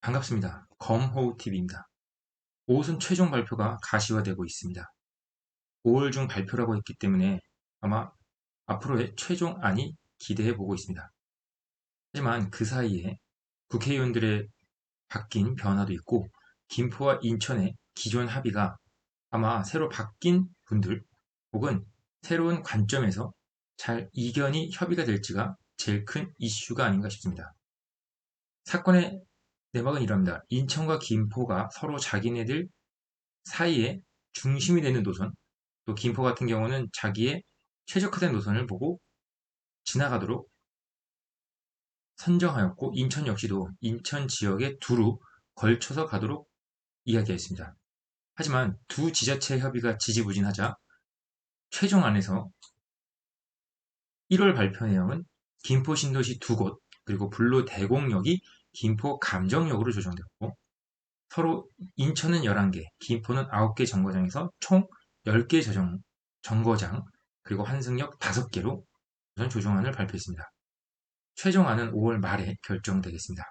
반갑습니다. 검호TV입니다. 5선 최종 발표가 가시화되고 있습니다. 5월 중 발표라고 했기 때문에 아마 앞으로의 최종안이 기대해 보고 있습니다. 하지만 그 사이에 국회의원들의 바뀐 변화도 있고 김포와 인천의 기존 합의가 아마 새로 바뀐 분들 혹은 새로운 관점에서 잘 이견이 협의가 될지가 제일 큰 이슈가 아닌가 싶습니다. 사건의 내막은 이럽니다. 인천과 김포가 서로 자기네들 사이에 중심이 되는 노선, 또 김포 같은 경우는 자기의 최적화된 노선을 보고 지나가도록 선정하였고, 인천 역시도 인천 지역에 두루 걸쳐서 가도록 이야기했습니다. 하지만 두 지자체 협의가 지지부진하자 최종안에서 1월 발표 내용은 김포 신도시 두 곳, 그리고 불로 대공역이 김포 감정역으로 조정되었고, 서로 인천은 11개, 김포는 9개 정거장에서 총 10개 정거장, 그리고 환승역 5개로 우선 조정안을 발표했습니다. 최종안은 5월 말에 결정되겠습니다.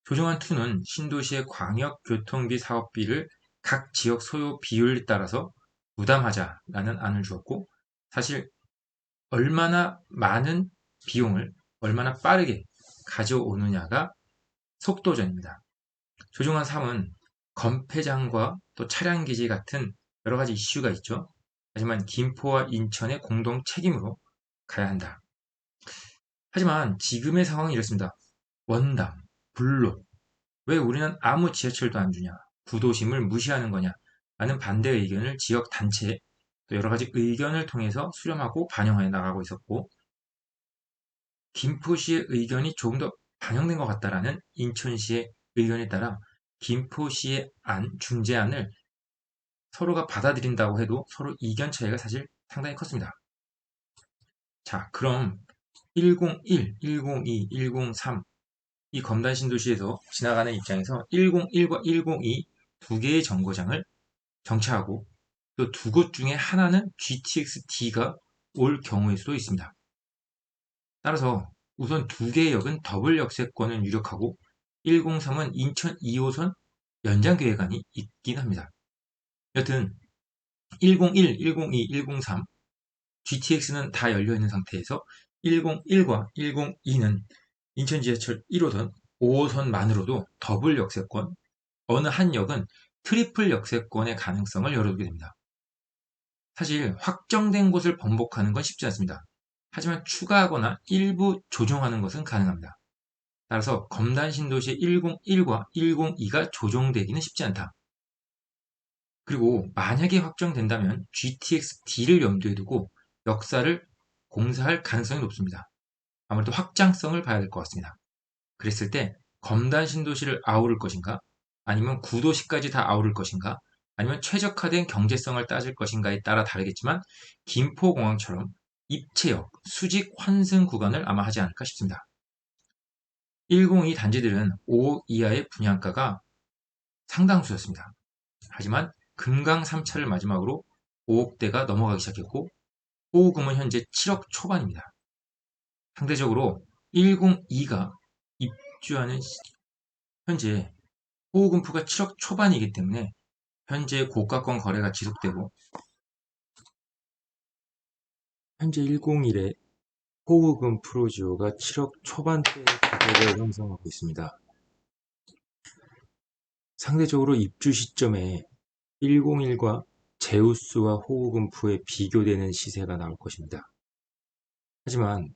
조정안 2는 신도시의 광역교통비 사업비를 각 지역 소요 비율에 따라서 부담하자라는 안을 주었고, 사실 얼마나 많은 비용을 얼마나 빠르게 가져오느냐가 속도전입니다. 조정안 3은 검폐장과 또 차량기지 같은 여러 가지 이슈가 있죠. 하지만 김포와 인천의 공동 책임으로 가야 한다. 하지만 지금의 상황이 이렇습니다. 원당, 불로, 왜 우리는 아무 지하철도 안 주냐, 구도심을 무시하는 거냐 라는 반대 의견을 지역 단체, 또 여러 가지 의견을 통해서 수렴하고 반영해 나가고 있었고, 김포시의 의견이 조금 더 반영된 것 같다라는 인천시의 의견에 따라 김포시의 중재안을 서로가 받아들인다고 해도 서로 이견 차이가 사실 상당히 컸습니다. 자, 그럼 101, 102, 103 이 검단 신도시에서 지나가는 입장에서 101과 102 두 개의 정거장을 정차하고 또 두 곳 중에 하나는 GTX-D가 올 경우일 수도 있습니다. 따라서 우선 두 개의 역은 더블 역세권을 유력하고 103은 인천 2호선 연장 계획안이 있긴 합니다. 여튼 101, 102, 103 GTX는 다 열려있는 상태에서 101과 102는 인천 지하철 1호선, 5호선만으로도 더블 역세권, 어느 한 역은 트리플 역세권의 가능성을 열어두게 됩니다. 사실 확정된 곳을 번복하는 건 쉽지 않습니다. 하지만 추가하거나 일부 조정하는 것은 가능합니다. 따라서 검단 신도시 101과 102가 조정되기는 쉽지 않다. 그리고 만약에 확정된다면 GTX-D를 염두에 두고 역사를 공사할 가능성이 높습니다. 아무래도 확장성을 봐야 될 것 같습니다. 그랬을 때 검단 신도시를 아우를 것인가, 아니면 구도시까지 다 아우를 것인가, 아니면 최적화된 경제성을 따질 것인가에 따라 다르겠지만 김포공항처럼 입체역, 수직 환승 구간을 아마 하지 않을까 싶습니다. 102 단지들은 5억 이하의 분양가가 상당수였습니다. 하지만 금강 3차를 마지막으로 5억대가 넘어가기 시작했고, 호우금은 현재 7억 초반입니다. 상대적으로 102가 입주하는 현재 호우금프가 7억 초반이기 때문에 현재 고가권 거래가 지속되고, 현재 101의 호우금 프로지오가 7억 초반대의 가격을 형성하고 있습니다. 상대적으로 입주 시점에 101과 제우스와 호우금프의 비교되는 시세가 나올 것입니다. 하지만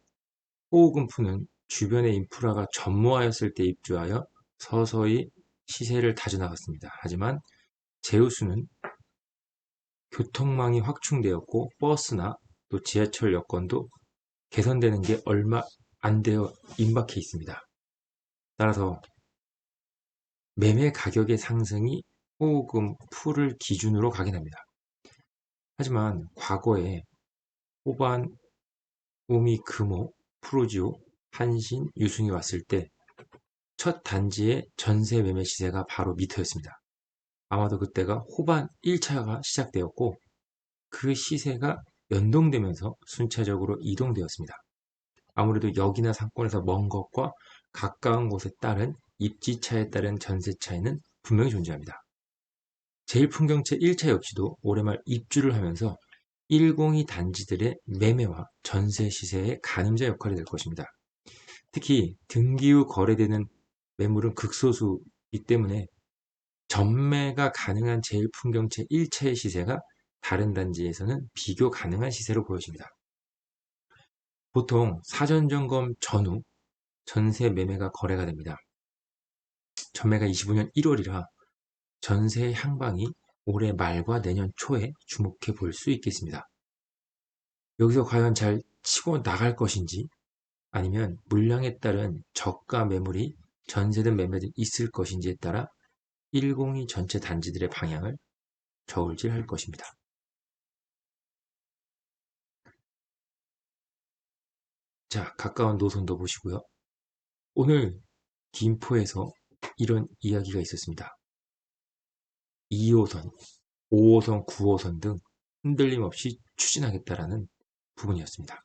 호우금프는 주변의 인프라가 전무하였을 때 입주하여 서서히 시세를 다져나갔습니다. 하지만 제우스는 교통망이 확충되었고 버스나 또 지하철 여건도 개선되는 게 얼마 안 되어 임박해 있습니다. 따라서 매매 가격의 상승이 호우금 풀을 기준으로 가긴 합니다. 하지만 과거에 호반, 우미, 금호, 프로지오, 한신, 유승이 왔을 때 첫 단지의 전세 매매 시세가 바로 미터였습니다. 아마도 그때가 호반 1차가 시작되었고 그 시세가 연동되면서 순차적으로 이동되었습니다. 아무래도 역이나 상권에서 먼 것과 가까운 곳에 따른 입지차에 따른 전세 차이는 분명히 존재합니다. 제1풍경채 1차 역시도 올해 말 입주를 하면서 102 단지들의 매매와 전세 시세의 가늠자 역할이 될 것입니다. 특히 등기 후 거래되는 매물은 극소수이기 때문에 전매가 가능한 제1풍경채 1차의 시세가 다른 단지에서는 비교 가능한 시세로 보여집니다. 보통 사전점검 전후 전세 매매가 거래가 됩니다. 전매가 25년 1월이라 전세의 향방이 올해 말과 내년 초에 주목해 볼 수 있겠습니다. 여기서 과연 잘 치고 나갈 것인지 아니면 물량에 따른 저가 매물이 전세든 매매든 있을 것인지에 따라 102 전체 단지들의 방향을 저울질할 것입니다. 자, 가까운 노선도 보시고요. 오늘 김포에서 이런 이야기가 있었습니다. 2호선, 5호선, 9호선 등 흔들림 없이 추진하겠다라는 부분이었습니다.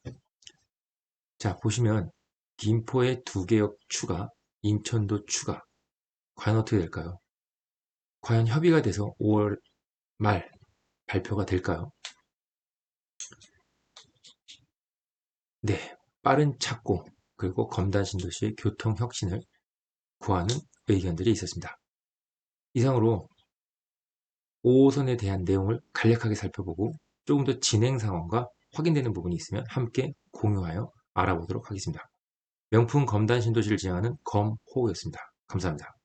자, 보시면 김포의 2개역 추가, 인천도 추가, 과연 어떻게 될까요? 과연 협의가 돼서 5월 말 발표가 될까요? 네, 빠른 착공 그리고 검단신도시의 교통혁신을 구하는 의견들이 있었습니다. 이상으로 5호선에 대한 내용을 간략하게 살펴보고 조금 더 진행 상황과 확인되는 부분이 있으면 함께 공유하여 알아보도록 하겠습니다. 명품 검단신도시를 지향하는 검호였습니다. 감사합니다.